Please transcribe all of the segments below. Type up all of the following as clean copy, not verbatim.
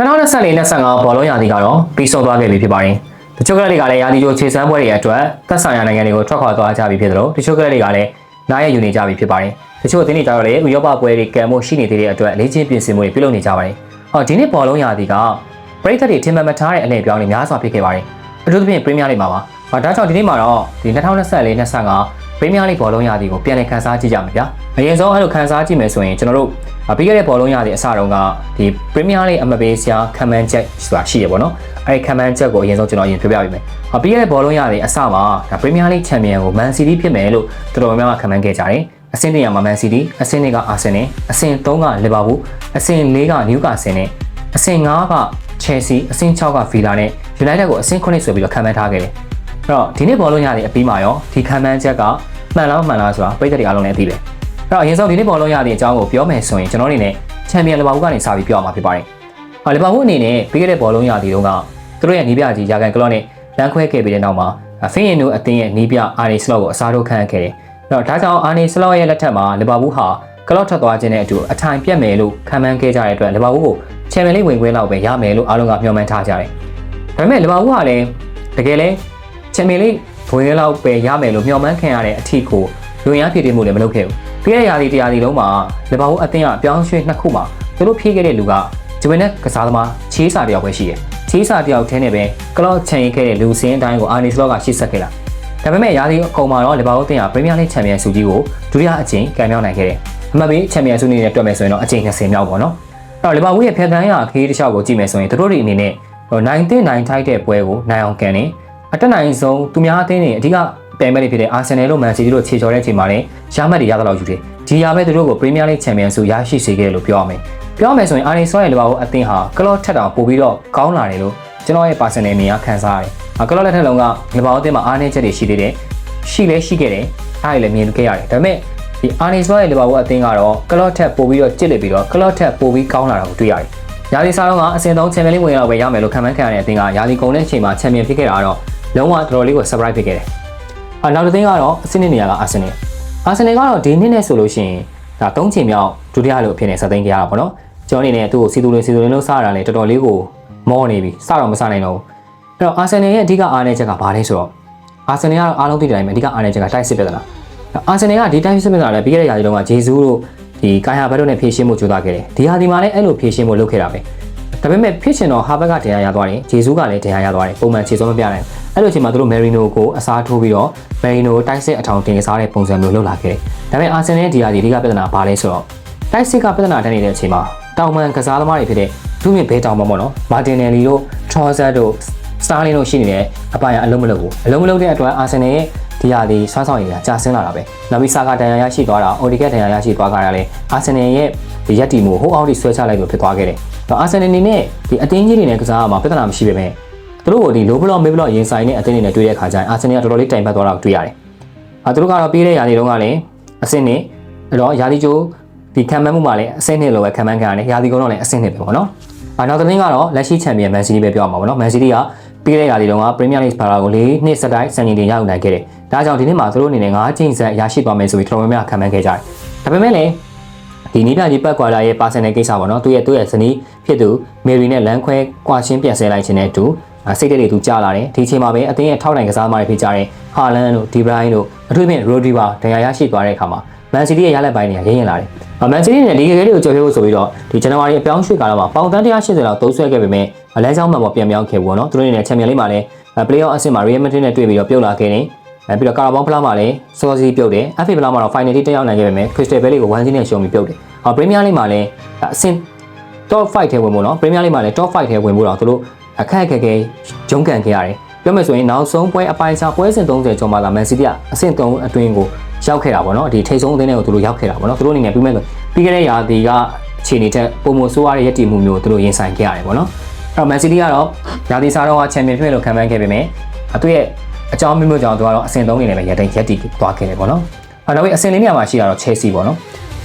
2024-25ဘောလုံးရာသီကတော့ပြီးဆုံးသွားခဲ့ပြီဖြစ်ပါတယ်။တချို့ကလေးတွေကလည်းရာသီကျိုးခြေစမ်းပွဲတွေအတွက်သက်ဆိုင်ရာနိုင်ငံတွေကိုထွက်ခွာသွားကြပြီဖြစ်တယ်လို့တချို့ကလေးတွေကလည်းနားရယူနေကြပြီဖြစ်ပါတယ်။တချို့အသင်းတွေကြတော့လေဥရောပပွဲတွေကံမှုရှိနေသေးတဲ့အတွက်လေ့ကျင့်ပြင်ဆင်မှုတွေပြုလုပ်နေကြပါတယ်။ဒီနေ့ဘောလုံးရာသီကပရိသတ်တွေထင်မှတ်မထားတဲ့အလှည့်ပြောင်းတွေများစွာဖြစ်ခဲ့ပါတယ်။အထူးသဖြင့်ပရီးမီးယားလိဂ်မှာပါ။ဒါကြောင့်ဒီနေ့မှာတော့ဒီ2024-25ပရီးမီးယားလိဂ်ဘောလုံးရာသီကိုပြန်လည်ခန်းစားကြည့်ကြမှာဗျာ။အရင်ဆုံးအဲ့လိုခန်းစားကြည့်မယ်ဆိုရင်ကျွန်တော်တို့ပြီးခဲ့တဲ့ဘောလုံးရာသီအစတုန်းကဒီပရီးမီးယားလိဂ်အမပေးစရာခံမှန်းချက်ဆိုတာရှိရပေါ့နော်။အဲဒီခံမှန်းချက်ကိုအရင်ဆုံးကျွန်တော်ရင်ပြောပြပေးမယ်။ပြီးခဲ့တဲ့ဘောလုံးရာသီအစမှာဒါပရီးမီးယားလိဂ်ချန်ပီယံကိုမန်စီးတီးဖြစ်မယ်လို့တော်တော်များများခံမှန်းခဲ့ကြတယ်။အဆင့်1မှာမန်စီးတီးအဆင့်2ကအာဆင်နယ်အဆင့်3ကလီဗာပူးအဆင့်4ကနယူကာဆယ်နဲ့အဆင့်5ကချယ်ဆီအဆင့်6ကဗီလာနဲ့ယူနိုက်တက်ကိုအဆင့်9ဆိုပြီးတော့ခံမှန်းထားခဲ့တယ်။အဲ့တော့ဒီနေ့ဘောလုံးရာသီအပြီးမှာရောဒီခံမှန်းချက်ကမှန်လားဆိုတာပြည်သက်တွေအားလုံးလည်းသိတယ်။အဲ့တော့အရင်ဆုံးဒီနေ့ဘောလုံးရာသီအကြောင်းကိုပြောမယ်ဆိုရင်ကျွန်တော်အနေနဲ့ချန်ပီယံလီဗာပူးကနေစပြီးပြောရမှာဖြစ်ပါတယ်။လီဗာပူးအနေနဲ့ပြီးခဲ့တဲ့ဘောလုံးရာသီတုန်းကသူတို့ရဲ့နီးပြကြီးယာကန်ကလော့နဲ့လမ်းခွဲခဲ့ပြီးတဲ့နောက်မှာဖင်ယန်နိုအသင်းရဲ့နီးပြအာနီစလော့ကိုအစားထိုးခန့်ခဲ့တယ်။အဲ့တော့ဒါကြောင့်အာနီစလော့ရဲ့လက်ထက်မှာလီဗာပူးဟာကလော့ထွက်သွားခြင်းနဲ့အတူအထိုင်ပြတ်မယ်လို့ခံမှန်းခဲ့ကြတဲ့အတွက်လီဗာပူးကိုချန်ပီယံလိဂ်ဝင်ခွင့်လောက်ပဲရမယ်လို့အားလုံးကမျှော်မှန်းထားကြတယ်။ဒါပေမဲ့လီဗာပူးကလည်းတကယ်လဲချန်ပီယံလိဂ်ဝင်ခွင့်လောက်ပဲရမယ်လို့မျှော်မှန်းခံရတဲ့အထီကိုလူရန်ဖြစ်တည်မှုလည်းမလုပ်ခဲ့ဘူး။ပြီးခဲ့တဲ့ရာသီတရားသီလုံးမှာလီဗာပူးအသင်းကပြောင်းရွှေ့နှစ်ခုမှာသူတို့ဖြည့်ခဲ့တဲ့လူကဂျူဗန်နက်ကစားသမားချေးစာတယောက်ပဲရှိတယ်။ချေးစာတယောက်ထဲနဲ့ပဲကလော့ချန်ရေးခဲ့တဲ့လူစင်းအတိုင်းကိုအာနီစလော့ကရှေ့ဆက်ခဲ့တာ။ဒါပေမဲ့ရာသီအကုန်မှာတော့လီဗာပူးအသင်းကပရီးမီးယားလိဂ်ချန်ပီယံဆုကြီးကိုဒုတိယအကြိမ်ကန်မြောက်နိုင်ခဲ့တယ်။အမှတ်ပေးချန်ပီယံဆုအနေနဲ့တွက်မယ်ဆိုရင်တော့အကြိမ်20မြောက်ပေါ့နော်။အဲ့တော့လီဗာပူးရဲ့ဖျက်ဆီးရခရီးတစ်လျှောက်ကိုကြည့်မယ်ဆိုရင်သူတို့တွေအနေနဲ့နိုင်တဲ့နိုင်ထိုက်တဲ့ပွဲကိုနိုင်အောင်ကန်နေအတက်နိုင်ဆုံးသူများအသင်းတွေအဓိကပြိုင်ပွဲတွေဖြစ်တဲ့အာဆင်နယ်လို့မန်စီးတီးတို့ခြေချော်တဲ့အချိန်မှာလည်းရမှတ်တွေရသလောက်ယူတယ်။ဒီရပဲသူတို့ကိုပရီးမီးယားလိဂ်ချန်ပီယံဆုရရှိစေခဲ့တယ်လို့ပြောရမယ်။ပြောမယ်ဆိုရင်အာနီဆော့ရဲ့လီဗာပူးအသင်းဟာကလော့ထက်တောင်ပိုပြီးတော့ကောင်းလာတယ်လို့ကျွန်တော်ရဲ့ personal မြင်ရခံစားရတယ်။ကလော့လက်ထက်လုံးကလီဗာပူးအသင်းမှာအားနည်းချက်တွေရှိသေးတယ်။ရှိခဲ့တယ်။အားလည်းမြင်ခဲ့ရတယ်။ဒါပေမဲ့ဒီအာနီဆော့ရဲ့လီဗာပူးအသင်းကတော့ကလော့ထက်ပိုပြီးတော့ကြစ်လက်ပြီးတော့ကလော့ထက်ပိုပြီးကောင်းလာတာကိုတွေ့ရတယ်။ရာသီစားလုံးကအဆင့်3ချန်ပီယံလိဂ်ဝင်ရောက်ပဲရမယ်လို့ခံမှန်းခံရတဲ့အသင်းကရာသီကုန်တဲ့အချိန်မှာချန်ပီယံဖြစ်ခဲ့တာတော့လုံးဝတော်တော်လေးကို surprise ဖြစ်ခဲ့တယ်။နောက်တစ်သင်းကတော့အဆင့်2နေရာကအာဆင်နယ်ကတော့ဒီနှစ်နဲ့ဆိုလို့ရှိရင်ဒါ3ချိန်မြောက်ဒုတိယလို့ဖြစ်နေစသိန်းကြရတာပေါ့နော်ကျွန်တော်အနေနဲ့သူ့ကိုစီတူလင်းလို့စားတာလေတော်တော်လေးကိုမောနေပြီစတော့မစားနိုင်တော့ဘူးအဲ့တော့အာဆင်နယ်ရဲ့အဓိကအားနည်းချက်ကဘာလဲဆိုတော့အာဆင်နယ်ကတော့အားလုံးသိတဲ့အတိုင်းပဲအဓိကအားနည်းချက်ကတိုက်စစ်ပြဿနာအာဆင်နယ်ကဒီတိုက်စစ်ပြဿနာလည်းပြီးခဲ့တဲ့ရာသီတုန်းကဂျေဇူးတို့ဒီကိုင်ဟာဘက်တို့နဲ့ဖြည့်ရှင်းမှုကြိုးစားခဲ့တယ်ဒီဟာဒီမှာလည်းအဲ့လိုဖြည့်ရှင်းမှုလုပ်ခဲ့တာပဲဒါပေမဲ့ဖြစ်ချင်တော့ဟာဘက်ကတရားရသွားတယ်ဂျေဇူးကလည်းတရားရသွားတယ်ပုံမှန်ခြေစွမ်းမပြနိုင်အဲ့လိုအချိန်မှာသူတို့မယ်ရီနိုကိုအစားထိုးပြီးတော့မယ်ရီနိုတိုက်စစ်အထောင်တင်စားတဲ့ပုံစံမျိုးလုပ်လာခဲ့တယ်ဒါပေမဲ့အာဆင်နယ်ဒီဟာဒီအဓိကပြဿနာဘာလဲဆိုတော့တိုက်စစ်ကပြဿနာတက်နေတဲ့အချိန်မှာတောင်ပန်ကစားသမားတွေဖြစ်တဲ့သူ့မြင့်ဘဲတောင်ပန်ပေါ့နော်မာတင်နယ်လီတို့ထရောဆတ်တို့စတာလင်းတို့ရှိနေတဲ့အပိုင်းကအလုံးမလုပ်ဘူးအလုံးမလုပ်တဲ့အတွက်အာဆင်နယ်ရဲ့ဒီဟာဒီဆွမ်းဆောင်ရည်ကကြာဆင်းလာတာပဲနောက်ပြီးစာကာတန်ရာရရှိသွားတာအော်ဒီကက်တန်ရာရရှိသွားကြတာလေအာဆင်နယ်ရဲ့ဒီရက်တီမှုဟိုအောက်ထိဆွဲချလိုက်လို့ဖြစ်သွားခဲ့တယ်အာဆင်နယ်အနေနဲ့ဒီအတင်းကြီးတွေနဲ့ကစားရမှာပြဿနာမရှိပေမဲ့သူတို့ကိုဒီလိုဘလော့မေဘလော့ရင်ဆိုင်တဲ့အသင်းတွေနဲ့တွေ့တဲ့အခါကျရင်အာဆင်နယ်ကတော်တော်လေးတိုင်ပတ်သွားတာကိုတွေ့ရတယ်သူတို့ကတော့ပြီးတဲ့ရာသီတုန်းကလည်းအဆင့်နဲ့အဲ့တော့ရာသီကျိုးဒီခံမှန်းမှုမှာလည်းအဆင့်2လိုပဲခံမှန်းခံရတယ်ရာသီကုန်တော့လည်းအဆင့်2ပဲပေါ့နော်နောက်တစ်သင်းကတော့လက်ရှိချန်ပီယံမန်စီးတီးပဲပြောရမှာပေါ့နော်မန်စီးတီးကပြီးတဲ့ရာသီတုန်းကပရီးမီးယားလိဂ်ဘာလာကို4နှစ်ဆက်တိုက်စံချိန်တင်ရယူနိုင်ခဲ့တယ်ဒါကြောင့်ဒီနှစ်မှာသူတို့အနေနဲ့5ချိန်ဆက်ရရှိသွားမယ်ဆိုပြီးတော်တော်များများခံမှန်းခဲ့ကြတယ်ဒါပေမဲ့လည်းဒီနီးပြကြီးပတ်ကွာလာရဲ့ personal ကိစ္စပေါ့နော်သူရဲ့ဇနီးဖြစ်သူမေရီနဲ့လမ်းခွဲကွာချင်းပြန်ဆဲလိုက်ခြင်းနဲ့အတူစိတ်တက်တွေသူကြားလာတယ်ဒီချိန်မှာပဲအသင်းရဲ့ထောက်တိုင်ကစားသမားတွေဖြစ်ကြတဲ့ဟာလန်တို့ဒီဘရိုင်းတို့အထူးသဖြင့်ရိုဒရီဘာဒဏ်ရာရရှိသွားတဲ့အခါမှာမန်စီးတီးရဲ့ရလက်ပိုင်းတွေကရရင်လာတယ်မန်စီးတီးနဲ့လီဂကလေးကိုကြော်ဖြိုးဖို့ဆိုပြီးတော့ဒီဇန်နဝါရီအပြောင်းရွှေ့ကာလမှာပေါင်တန်း180လောက်သုံးဆွဲခဲ့ပေမဲ့လမ်းကြောင်းမှပေါ်ပြန်ပြောင်းခဲ့ဘူးပေါ့နော်သူတို့အနေနဲ့ချန်ပီယံလိဂ်မှာလည်း play-off အဆင့်မှာ Real Madrid နဲ့တွေ့ပြီးတော့ပြုတ်လာခဲ့တယ်ပြီးတော့ကာရာဘောင်းဖလားမှာလည်းစောစီပြုတ်တယ် FA ဖလားမှာတော့ final ထိတက်ရောက်နိုင်ခဲ့ပေမဲ့ Crystal Palace ကို1-0နဲ့ရှုံးပြီးပြုတ်တယ်Premier League မှာလည်းအဆင့် top 5ထဲဝင်ဖို့နော် Premier League မှာလည်း top 5ထဲဝင်ဖို့တော့သူတို့အခက်အခဲဂျုံကန်ခဲ့ရတယ်ပြောမယ်ဆိုရင်နောက်ဆုံးပွဲအပိုင်းစားပွဲစဉ်30ကျော်မှသာမန်စီးတီးကအဆင့်3အတွင်းကိုရောက်ခဲ့တာပေါ့နော်ဒီထိပ်ဆုံးအသင်းတွေကိုသူတို့ရောက်ခဲ့တာပေါ့နော်သူတို့အနေနဲ့ပြီးမဲ့ပြီးခဲ့တဲ့ရာသီကအခြေအနေချက်ပုံမဆိုးရတဲ့ရည်တည်မှုမျိုးသူတို့ရင်ဆိုင်ခဲ့ရတယ်ပေါ့နော်အဲ့တော့မန်စီးတီးကတော့ရာသီစားတော့ချန်ပီယံဖြစ်လို့ခံမှန်းခဲ့ပေမဲ့သူ့ရဲ့အကြောင်းမျိုးကြောင့်သူကတော့အဆင့်3အနေနဲ့ပဲရည်တည်သွားခဲ့တယ်ပေါ့နော်နောက်ပြီးအဆင့်4နေရာမှာရှိတာတော့ Chelsea ပေါ့နော်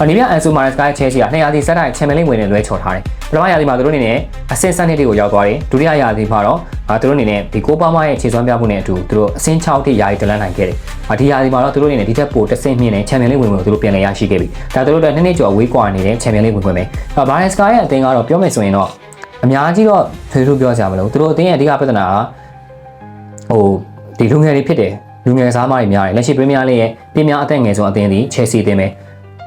ဒီမြအန်ဆိုမာရက်စကချဲစီက2ရာသီဆက်တိုက်ချန်ပီယံလိဂ်ဝင်နေလွဲချော်ထားတယ်ပထမရာသီမှာသူတို့အနေနဲ့အဆင့်7တွေကိုရောက်သွားတယ်ဒုတိယရာသီမှာတော့သူတို့အနေနဲ့ဒီကိုပါမာရဲ့ခြေစွမ်းပြမှုနဲ့အတူသူတို့အဆင့်6ထိယာယီတလန်းနိုင်ခဲ့တယ်ဒီရာသီမှာတော့သူတို့အနေနဲ့ဒီထက်ပိုတစ်ဆင့်မြင့်တဲ့ချန်ပီယံလိဂ်ဝင်ကိုသူတို့ပြန်လည်ရရှိခဲ့ပြီဒါသူတို့အတွက်2နှစ်ကျော်ဝေးကွာနေတဲ့ချန်ပီယံလိဂ်ဝင်ခွင့်ပဲဘာရက်စကရဲ့အသင်းကတော့ပြောမယ်ဆိုရင်တော့ အများကြီးတော့ထွေထူးပြောကြမလို့သူတို့အသင်းရဲ့အဓိကပြဿနာကဒီလူငယ်တွေဖြစ်တယ်လူငယ်စားမတွေများတယ်လက်ရှိပရီးမီးယားလိရဲ့ပြည်များအသက်ငယ်ဆုံးအသင်းဒီချယ်ဆီအသင်းပဲ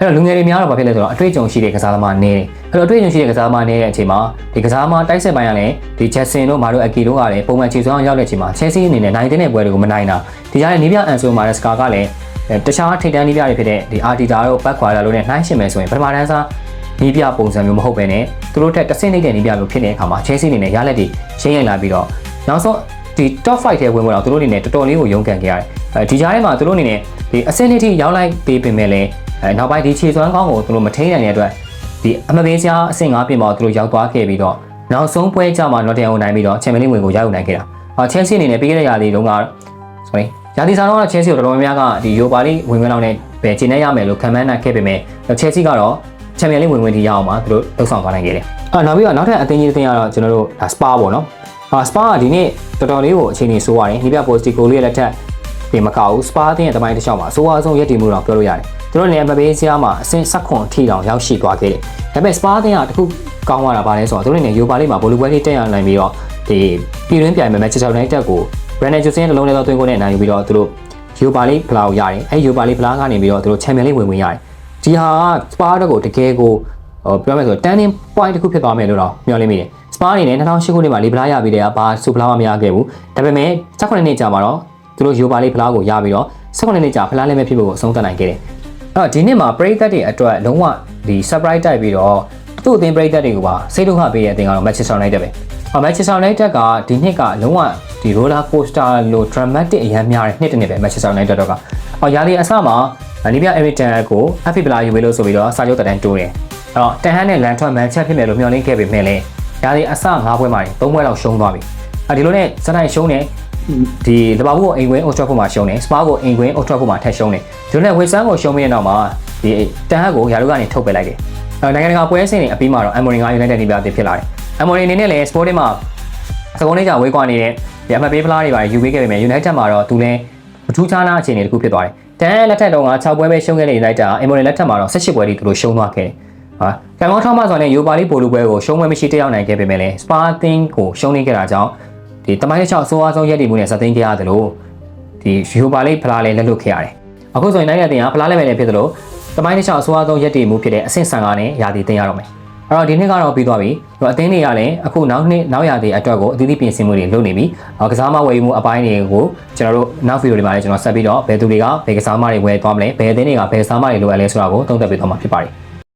အဲ့တော့လူငယ်တွေများတော့ဘာဖြစ်လဲဆိုတော့အတွေ့အကြုံရှိတဲ့ကစားသမားနေတယ်အဲ့တော့အတွေ့အကြုံရှိတဲ့ကစားသမားနေတဲ့အချိန်မှာဒီကစားသမားတိုက်စစ်ပိုင်းကလည်းဒီဂျက်ဆင်တို့မာတို့အကီတို့ကလည်းပုံမှန်ခြေစွမ်းရောက်တဲ့အချိန်မှာချယ်ဆီအနေနဲ့နိုင်တဲ့ပွဲတွေကိုမနိုင်တာဒီကြားထဲနီးပြအန်ဆိုမာရက်စကာကလည်းတခြားထိပ်တန်းနီးပြတွေဖြစ်တဲ့ဒီအာတီတာတို့ဘက်ခွာလာလို့နဲ့နှိုင်းရှင်မယ်ဆိုရင်ပထမတန်းစားနီးပြပုံစံမျိုးမဟုတ်ပဲနဲ့သူတို့ထက်တစ်ဆင့်နေတဲ့နီးပြမျိုးဖြစ်နေတဲ့အခါမှာချယ်ဆီအနေနဲ့ရလက်တွေရှင်းရိုက်လာပြီးတော့နောက်ဆုံးဒီ top 5 ထဲဝင်ဝင်တော့သူတို့အနေနဲ့တော်တော်လေးကိုရုန်းကန်ခဲ့ရတယ်ဒီကြားထဲမှာသူတို့အနေနဲ့ဒီအဆင့်ထိရောက်လိုက်ပေးပေမဲ့လည်းနောက်ပိုင်းဒီခြေစွမ်းကောင်းကိုသူတို့မထိန်းနိုင်တဲ့အတွက်ဒီအမပေးစရာအဆင့်5ပြင်ပေါ်သူတို့ရောက်သွားခဲ့ပြီးတော့နောက်ဆုံးပွဲကြမှာ Nottingham ကိုနိုင်ပြီးတော့ Champions League ဝင်ကိုရောက်နိုင်ခဲ့တာChelsea အနေနဲ့ပြီးခဲ့တဲ့ရာသီတုန်းကရာသီဆောင်တော့ Chelsea ကိုတော်တော်များများကဒီ Europa League ဝင်ဝင်လောက်နဲ့ပဲကျင်းနေရမယ်လို့ခံမှန်းနိုင်ခဲ့ပေမဲ့ Chelsea ကတော့ Champions League ဝင်ထိရအောင်မှာသူတို့လှုပ်ဆောင်သွားနိုင်ခဲ့တယ်နောက်ပြီးတော့နောက်ထပ်အသင်းကြီးအသင်းကတော့ကျွန်တော်တို့ Spa ပေါ့နော်Spa ကဒီနေ့တော်တော်လေးကိုအခြေအနေဆိုးရတယ်ဒီပြ Postico လေးရဲ့လက်ထက်ပြင်မကောက်ဘူး Spa အသင်းရဲ့တမိုင်းတစ်လျှောက်မှာအဆိုးအဆုံးရက်တည်မှုတော့ပြောလို့ရတယ်သူတို့လည်းမပေးစရာမှာအဆင့်16အထိတောင်ရောက်ရှိသွားခဲ့တယ်ဒါပေမဲ့ Spa အသင်းကတခုကောင်းသွားတာပါလဲဆိုတော့သူတို့လည်း Europa League မှာဘောလုံးပွဲလေးတက်ရနိုင်ပြီးတော့ဒီပြည်တွင်းပြိုင်မဲ့ Manchester United ကို Brennan Johnson ရဲ့လုံးလေးတော့သွင်းကိုနဲ့နိုင်ယူပြီးတော့သူတို့ Europa League ဖလားကိုရတယ်အဲဒီ Europa League ဖလားကနေပြီးတော့သူတို့ Champions League ဝင်ရတယ်ဒီဟာက Spa တို့ကိုတကယ်ကိုပြောမယ်ဆိုတော့ turning point တစ်ခုဖြစ်သွားမယ်လို့တော့မျှော်လင့်မိတယ် Spa အနေနဲ့2008ခုနှစ်မှာလီဖလားရပြီးတဲ့ကဘာစူဖလားမရခဲ့ဘူးဒါပေမဲ့18နှစ်ကြာမှာတော့သူတို့ Europa League ဖလားကိုရပြီးတော့18နှစ်ကြာဖလားလည်းမဖြစ်ဖို့အဆုံးသတ်နိုင်ခဲ့တယ်အဲ့တော့ဒီနှစ်မှာပရိသတ်တွေအတွက်လုံးဝဒီ surprise တိုက်ပြီးတော့သူ့အသင်းပရိသတ်တွေကိုပါစိတ်ဒုက္ခပေးတဲ့အသင်းကတော့ Manchester United ပဲ Manchester United ကဒီနှစ်ကလုံးဝဒီ roller coaster လို့ dramatic အရန်များတဲ့နှစ်တစ်နှစ်ပဲ Manchester United တော့ကရာသီအစမှာနီးပြ Everton ကို FA ဖလားယူပေးလို့ဆိုပြီးတော့စာချုပ်တက်တန်းတိုးတယ်အဲ့တော့တန်ဟန်နဲ့လန်ထွက်မှန်ချက်ဖြစ်မယ်လို့မျှော်လင့်ခဲ့ပေမဲ့လည်းရာသီအစ5ပွဲမှာ3ပွဲလောက်ရှုံးသွားပြီဒီလိုနဲ့စတိုင်းရှုံးတယ်ဒီလီဗာပူးကိုအိမ်ကွင်း Old Trafford မှာရှုံးတယ်စပါကိုအိမ်ကွင်း Old Trafford မှာထပ်ရှုံးတယ်ဒီလိုနဲ့ဝက်ဆမ်ကိုရှုံးပြီးတဲ့နောက်မှာဒီတန်ဟန်ကိုယာရုကနေထုတ်ပယ်လိုက်တယ်နိုင်ငံတကာပွဲစဉ်တွေအပြီးမှာတော့ Amorim က United နေပြအသစ်ဖြစ်လာတယ် Amorim အနေနဲ့လည်း Sporting မှာစကုန်းလေးကြာဝေးကွာနေတဲ့ဒီအမှတ်ပေးဖလားတွေပါယူပေးခဲ့ပေမဲ့ United မှာတော့သူလည်းမထူးခြားတဲ့အခြေအနေတစ်ခုဖြစ်သွားတယ်တန်ဟန်လက်ထက်တုန်းက6ပွဲပဲရှုံးခဲ့တဲ့ United က Amorim လက်ထက်မှာတော့18ပွဲထိသူတို့ရှုံးသွားခဲ့တယ်ကံကောင်းထောက်မှဆိုတဲ့ Europa League ပိုလူပွဲကိုရှုံးပွဲမရှိတက်ရောက်နိုင်ခဲ့ပေမဲ့လည်း Spa အသင်းကိုရှုံးနေခဲ့တာကြောင့်ဒီတမိုင်းတစ်လျှောက်အဆိုးအဆုံးရက်တည်မှုနဲ့ဇက်သိမ်းခဲ့ရတယ်လို့ဒီ Europa League ဖလားလည်းလက်လွတ်ခဲ့ရတယ်အခုဆိုရင် United အသင်းကဖလားလည်းပဲလည်းဖြစ်သလိုတမိုင်းတစ်လျှောက်အဆိုးအဆုံးရက်တည်မှုဖြစ်တဲ့အဆင့်15နဲ့ရာသီတင်ရတော့မယ်အဲ့တော့ဒီနှစ်ကတော့ပြီးသွားပြီအသင်းတွေကလည်းအခုနောက်ရာသီအတွက်ကိုအသီးသီးပြင်ဆင်မှုတွေလုပ်နေပြီကစားမဝယ်ယူမှုအပိုင်းတွေကိုကျွန်တော်တို့နောက်ဗီဒီယိုတွေမှာလည်းကျွန်တော်ဆက်ပြီးတော့ဘယ်သူတွေကဘယ်ကစားမတွေဝယ်သွားမလဲဘယ်အသင်းတွေကဘယ်ကစားမတွေလိုအပ်လဲဆိုတာကိုသုံးသပ်ပေးသွားမှာဖြစ်ပါတယ်